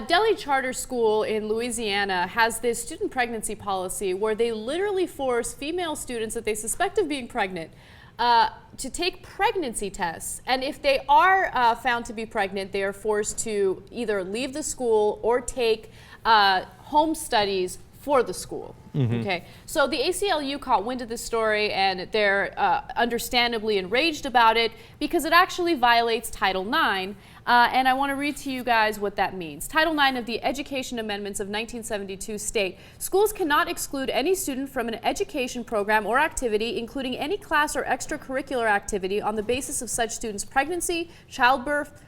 Delhi Charter School in Louisiana has this student pregnancy policy where they literally force female students that they suspect of being pregnant to take pregnancy tests. And if they are found to be pregnant, they are forced to either leave the school or take home studies for the school. Okay, so the ACLU caught wind of this story and they're understandably enraged about it because it actually violates Title IX. And I want to read to you guys what that means. Title IX of the Education Amendments of 1972 state, schools cannot exclude any student from an education program or activity, including any class or extracurricular activity, on the basis of such student's pregnancy, childbirth,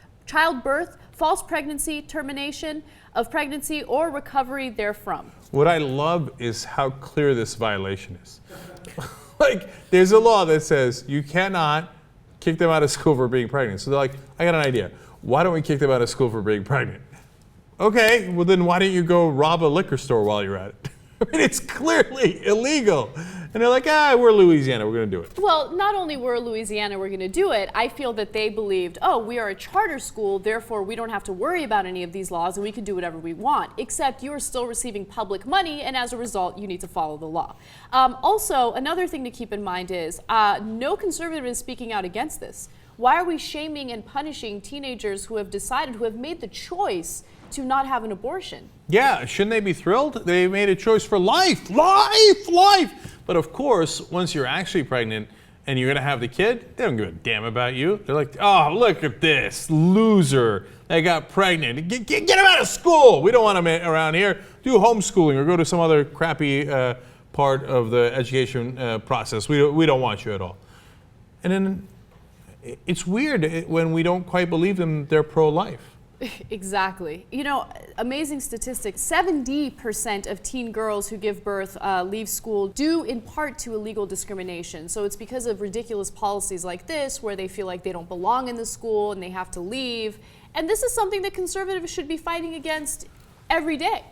false pregnancy, termination of pregnancy, or recovery therefrom. What I love is how clear this violation is. Like, there's a law that says you cannot kick them out of school for being pregnant. So they're like, I got an idea. Why don't we kick them out of school for being pregnant? Okay, well then why don't you go rob a liquor store while you're at it? I mean, it's clearly illegal. And they're like, we're Louisiana, we're going to do it. Well, not only we're Louisiana, we're going to do it. I feel that they believed, oh, we are a charter school, therefore we don't have to worry about any of these laws and we can do whatever we want, except you are still receiving public money and as a result, you need to follow the law. Also, another thing to keep in mind is no conservative is speaking out against this. Why are we shaming and punishing teenagers who have decided, who have made the choice to not have an abortion? Yeah, shouldn't they be thrilled? They made a choice for life, life. But of course, once you're actually pregnant and you're gonna have the kid, they don't give a damn about you. They're like, oh, look at this loser that got pregnant. Get him out of school. We don't want him around here. Do homeschooling or go to some other crappy part of the education process. We don't want you at all. And then it's weird when we don't quite believe them they're pro-life. Exactly. You know, amazing statistics, 70% of teen girls who give birth leave school due in part to illegal discrimination. So it's because of ridiculous policies like this where they feel like they don't belong in the school and they have to leave. And this is something that conservatives should be fighting against every day.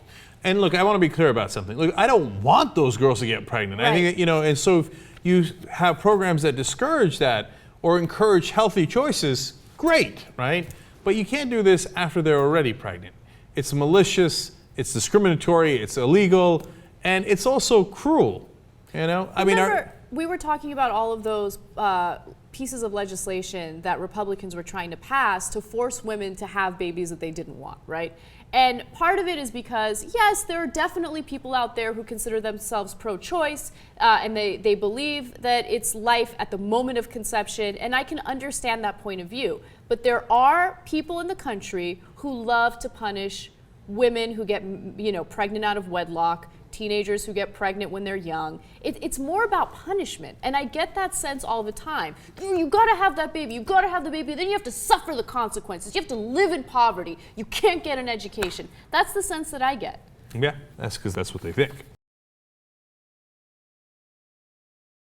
And look, I want to be clear about something. Look, I don't want those girls to get pregnant. Right. I think, and so if you have programs that discourage that or encourage healthy choices, great, right? But you can't do this after they're already pregnant. It's malicious, it's discriminatory, it's illegal, and it's also cruel. Remember, we were talking about all of those pieces of legislation that Republicans were trying to pass to force women to have babies that they didn't want, right? And part of it is because, yes, there are definitely people out there who consider themselves pro-choice and they believe that it's life at the moment of conception, and I can understand that point of view. But there are people in the country who love to punish women who get, pregnant out of wedlock, teenagers who get pregnant when they're young. It's more about punishment, and I get that sense all the time. You gotta have that baby, you gotta have the baby, then you have to suffer the consequences. You have to live in poverty. You can't get an education. That's the sense that I get. Yeah, that's because that's what they think.